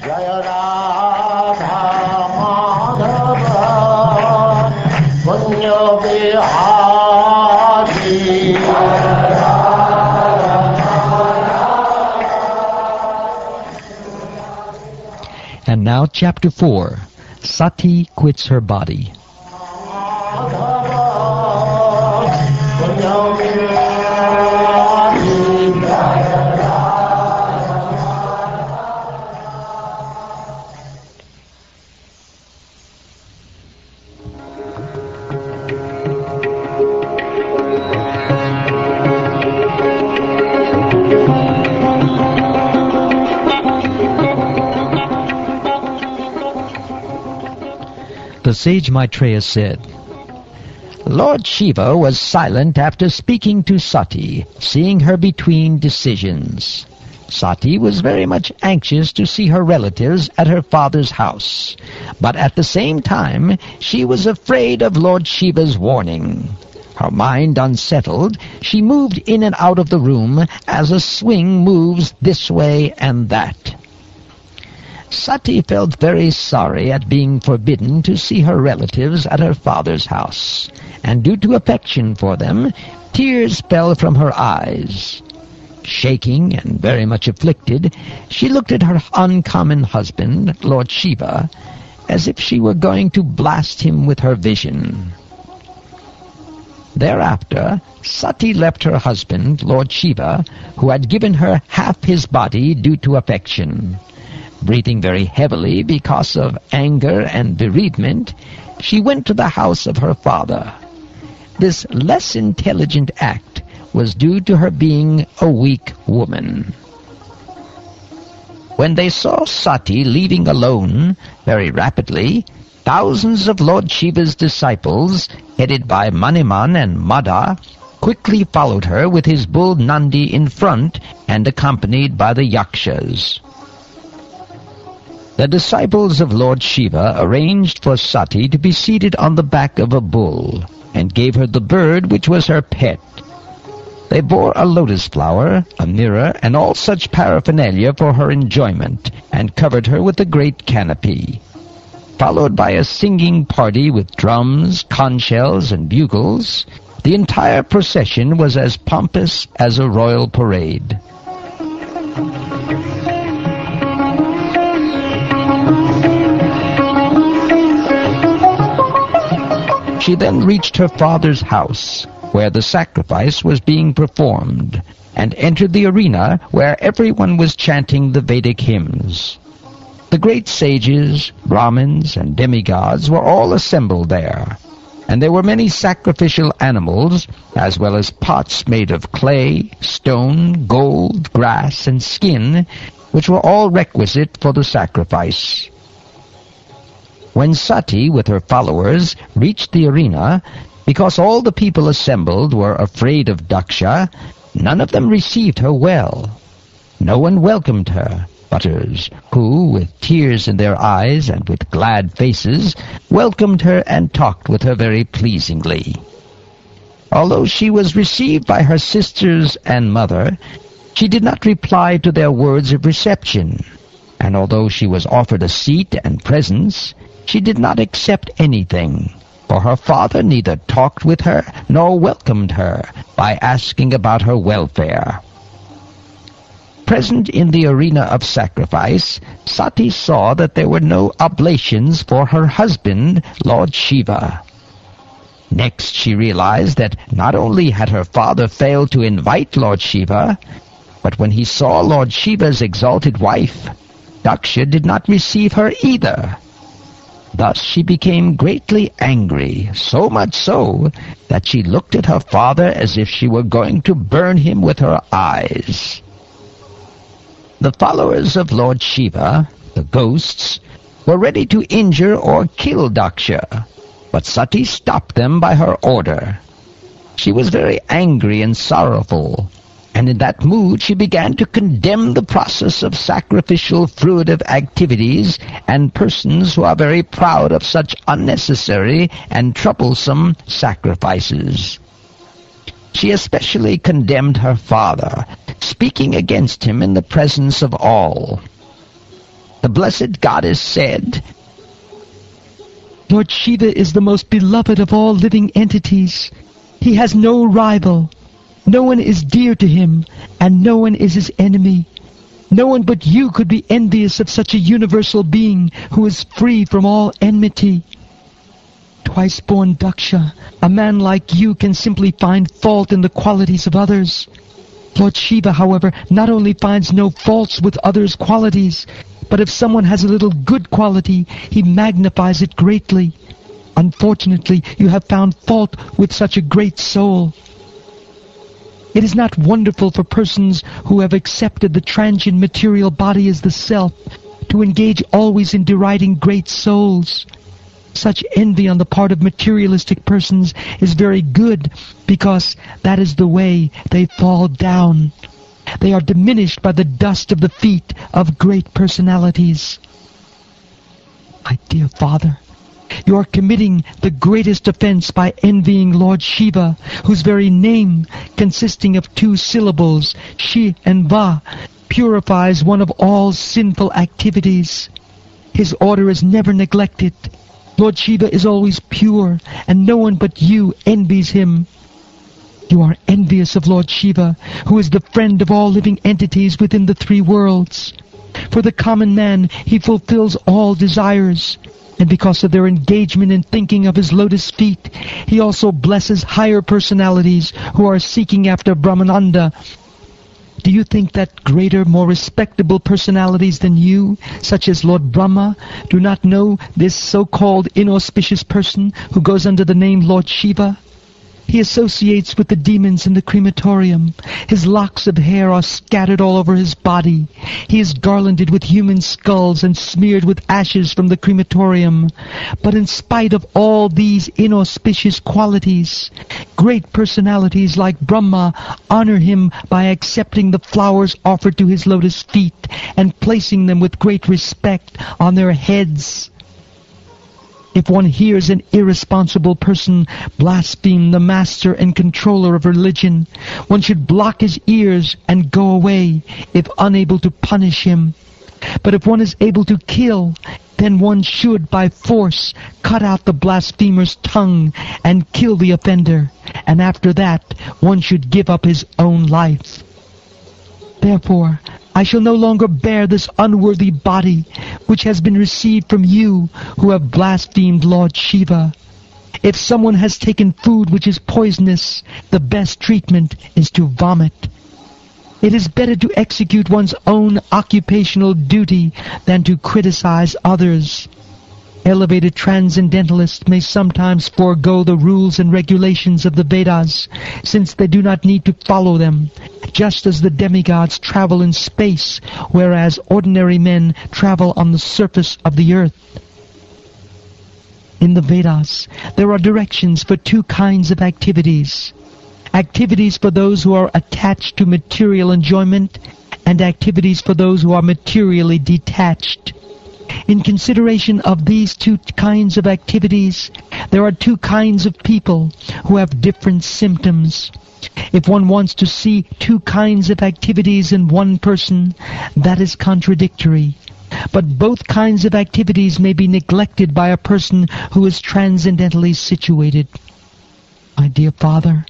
Jaya Radha Madhava Punya Vihari. And now chapter 4. Sati quits her body. The sage Maitreya said, Lord Shiva was silent after speaking to Sati, seeing her between decisions. Sati was very much anxious to see her relatives at her father's house, but at the same time she was afraid of Lord Shiva's warning. Her mind unsettled, she moved in and out of the room as a swing moves this way and that. Sati felt very sorry at being forbidden to see her relatives at her father's house, and due to affection for them, tears fell from her eyes. Shaking and very much afflicted, she looked at her uncommon husband, Lord Shiva, as if she were going to blast him with her vision. Thereafter, Sati left her husband, Lord Shiva, who had given her half his body due to affection. Breathing very heavily because of anger and bereavement, she went to the house of her father. This less intelligent act was due to her being a weak woman. When they saw Sati leaving alone very rapidly, thousands of Lord Shiva's disciples, headed by Maniman and Madha, quickly followed her with his bull Nandi in front and accompanied by the Yakshas. The disciples of Lord Shiva arranged for Sati to be seated on the back of a bull, and gave her the bird which was her pet. They bore a lotus flower, a mirror, and all such paraphernalia for her enjoyment, and covered her with a great canopy. Followed by a singing party with drums, conch shells, and bugles, the entire procession was as pompous as a royal parade. She then reached her father's house, where the sacrifice was being performed, and entered the arena where everyone was chanting the Vedic hymns. The great sages, Brahmins, and demigods were all assembled there, and there were many sacrificial animals, as well as pots made of clay, stone, gold, grass, and skin, which were all requisite for the sacrifice. When Sati, with her followers, reached the arena, because all the people assembled were afraid of Daksha, none of them received her well. No one welcomed her, but others, who, with tears in their eyes and with glad faces, welcomed her and talked with her very pleasingly. Although she was received by her sisters and mother, she did not reply to their words of reception, and although she was offered a seat and presents, she did not accept anything, for her father neither talked with her nor welcomed her by asking about her welfare. Present in the arena of sacrifice, Sati saw that there were no oblations for her husband, Lord Shiva. Next she realized that not only had her father failed to invite Lord Shiva, but when he saw Lord Shiva's exalted wife, Daksha did not receive her either. Thus she became greatly angry, so much so that she looked at her father as if she were going to burn him with her eyes. The followers of Lord Shiva, the ghosts, were ready to injure or kill Daksha, but Sati stopped them by her order. She was very angry and sorrowful, and in that mood she began to condemn the process of sacrificial fruitive activities and persons who are very proud of such unnecessary and troublesome sacrifices. She especially condemned her father, speaking against him in the presence of all. The blessed goddess said, Lord Shiva is the most beloved of all living entities. He has no rival. No one is dear to him, and no one is his enemy. No one but you could be envious of such a universal being who is free from all enmity. Twice-born Daksha, a man like you can simply find fault in the qualities of others. Lord Shiva, however, not only finds no faults with others' qualities, but if someone has a little good quality, he magnifies it greatly. Unfortunately, you have found fault with such a great soul. It is not wonderful for persons who have accepted the transient material body as the self to engage always in deriding great souls. Such envy on the part of materialistic persons is very good, because that is the way they fall down. They are diminished by the dust of the feet of great personalities. My dear father, you are committing the greatest offense by envying Lord Shiva, whose very name, consisting of 2 syllables, Shi and Va, purifies one of all sinful activities. His order is never neglected. Lord Shiva is always pure, and no one but you envies him. You are envious of Lord Shiva, who is the friend of all living entities within the 3 worlds. For the common man, he fulfills all desires, and because of their engagement in thinking of his lotus feet, he also blesses higher personalities who are seeking after Brahmananda. Do you think that greater, more respectable personalities than you, such as Lord Brahma, do not know this so-called inauspicious person who goes under the name Lord Shiva? He associates with the demons in the crematorium. His locks of hair are scattered all over his body. He is garlanded with human skulls and smeared with ashes from the crematorium. But in spite of all these inauspicious qualities, great personalities like Brahma honor him by accepting the flowers offered to his lotus feet and placing them with great respect on their heads. If one hears an irresponsible person blaspheme the master and controller of religion, one should block his ears and go away if unable to punish him. But if one is able to kill, then one should by force cut out the blasphemer's tongue and kill the offender, and after that one should give up his own life. Therefore, I shall no longer bear this unworthy body, which has been received from you who have blasphemed Lord Shiva. If someone has taken food which is poisonous, the best treatment is to vomit. It is better to execute one's own occupational duty than to criticize others. Elevated transcendentalists may sometimes forego the rules and regulations of the Vedas, since they do not need to follow them, just as the demigods travel in space, whereas ordinary men travel on the surface of the earth. In the Vedas, there are directions for 2 kinds of activities. Activities for those who are attached to material enjoyment, and activities for those who are materially detached. In consideration of these 2 kinds of activities, there are 2 kinds of people who have different symptoms. If one wants to see 2 kinds of activities in one person, that is contradictory. But both kinds of activities may be neglected by a person who is transcendentally situated. My dear Father,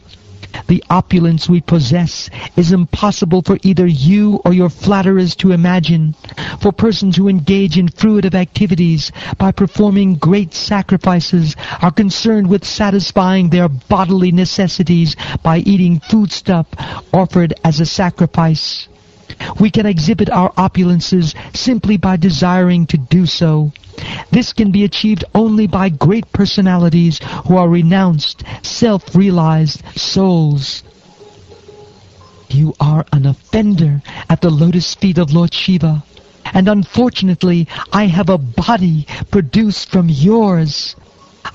the opulence we possess is impossible for either you or your flatterers to imagine. For persons who engage in fruitive activities by performing great sacrifices are concerned with satisfying their bodily necessities by eating foodstuff offered as a sacrifice. We can exhibit our opulences simply by desiring to do so. This can be achieved only by great personalities who are renounced, self-realized souls. You are an offender at the lotus feet of Lord Shiva, and unfortunately I have a body produced from yours.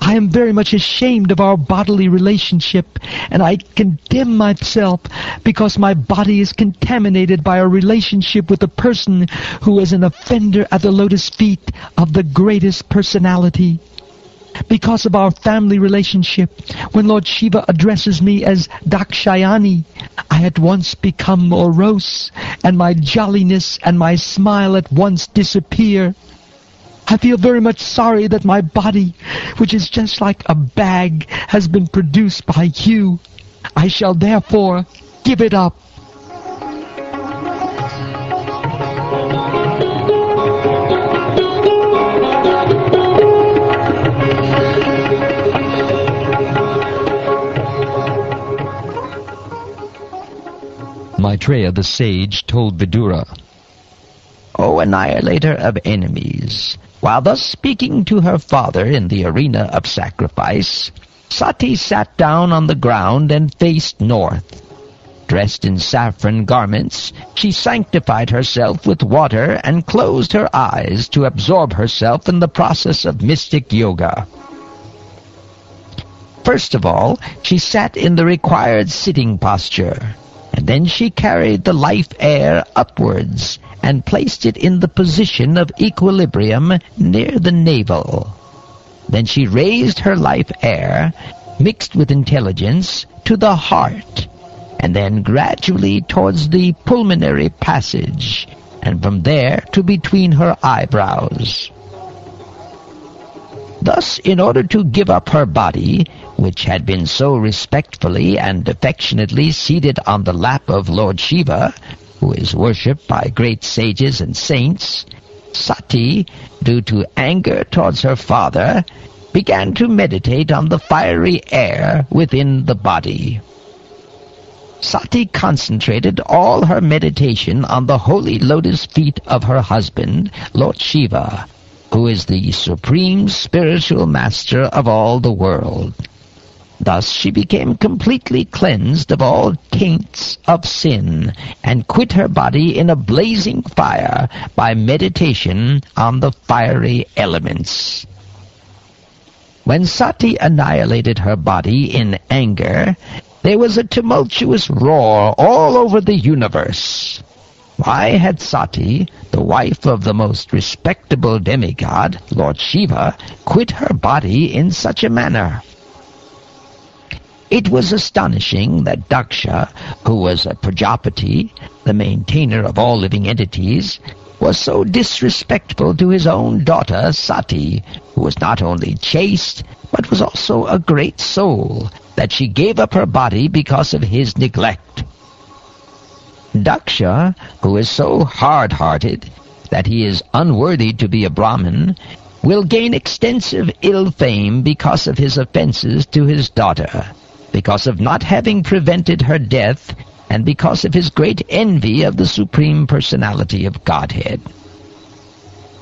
I am very much ashamed of our bodily relationship, and I condemn myself because my body is contaminated by a relationship with a person who is an offender at the lotus feet of the greatest personality. because of our family relationship. When Lord Shiva addresses me as Dakshayani, I at once become morose, and my jolliness and my smile at once disappear. I feel very much sorry that my body, which is just like a bag, has been produced by you. I shall therefore give it up. Maitreya the sage told Vidura, "O annihilator of enemies, while thus speaking to her father in the arena of sacrifice, Sati sat down on the ground and faced north. Dressed in saffron garments, she sanctified herself with water and closed her eyes to absorb herself in the process of mystic yoga. First of all, she sat in the required sitting posture, and then she carried the life air upwards and placed it in the position of equilibrium near the navel. Then she raised her life air, mixed with intelligence, to the heart, and then gradually towards the pulmonary passage, and from there to between her eyebrows. Thus, in order to give up her body, which had been so respectfully and affectionately seated on the lap of Lord Shiva, who is worshipped by great sages and saints, Sati, due to anger towards her father, began to meditate on the fiery air within the body. Sati concentrated all her meditation on the holy lotus feet of her husband, Lord Shiva, who is the supreme spiritual master of all the world. Thus she became completely cleansed of all taints of sin, and quit her body in a blazing fire by meditation on the fiery elements. When Sati annihilated her body in anger, there was a tumultuous roar all over the universe. Why had Sati, the wife of the most respectable demigod, Lord Shiva, quit her body in such a manner? It was astonishing that Daksha, who was a Prajapati, the maintainer of all living entities, was so disrespectful to his own daughter Sati, who was not only chaste, but was also a great soul, that she gave up her body because of his neglect. Daksha, who is so hard-hearted that he is unworthy to be a Brahmin, will gain extensive ill fame because of his offenses to his daughter, because of not having prevented her death, and because of his great envy of the Supreme Personality of Godhead.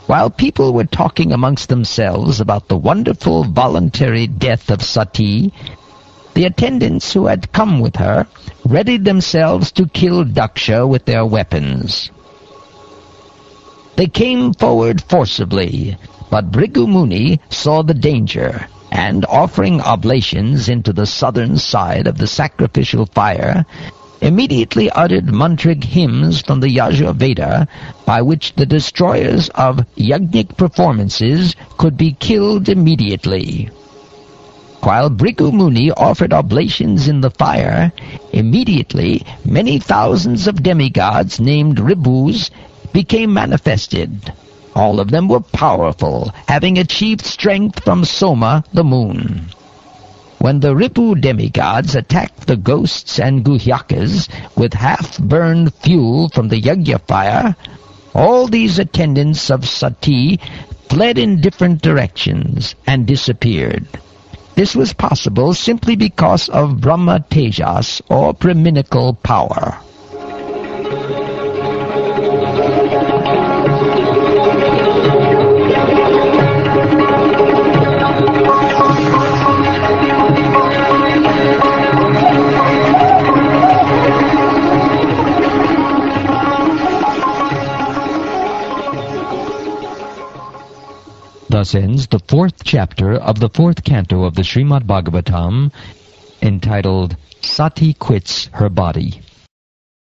While people were talking amongst themselves about the wonderful voluntary death of Sati, the attendants who had come with her readied themselves to kill Daksha with their weapons. They came forward forcibly, but Bhrigu Muni saw the danger, and offering oblations into the southern side of the sacrificial fire, immediately uttered mantric hymns from the Yajurveda, by which the destroyers of yajnic performances could be killed immediately. While Bhrigu Muni offered oblations in the fire, immediately many thousands of demigods named Ribhus became manifested. All of them were powerful, having achieved strength from Soma, the moon. When the Ribhu demigods attacked the ghosts and guhyakas with half-burned fuel from the yajna fire, all these attendants of Sati fled in different directions and disappeared. This was possible simply because of Brahma Tejas, or Brahminical power. Thus ends the 4th chapter of the 4th canto of the Srimad Bhagavatam, entitled Sati Quits Her Body.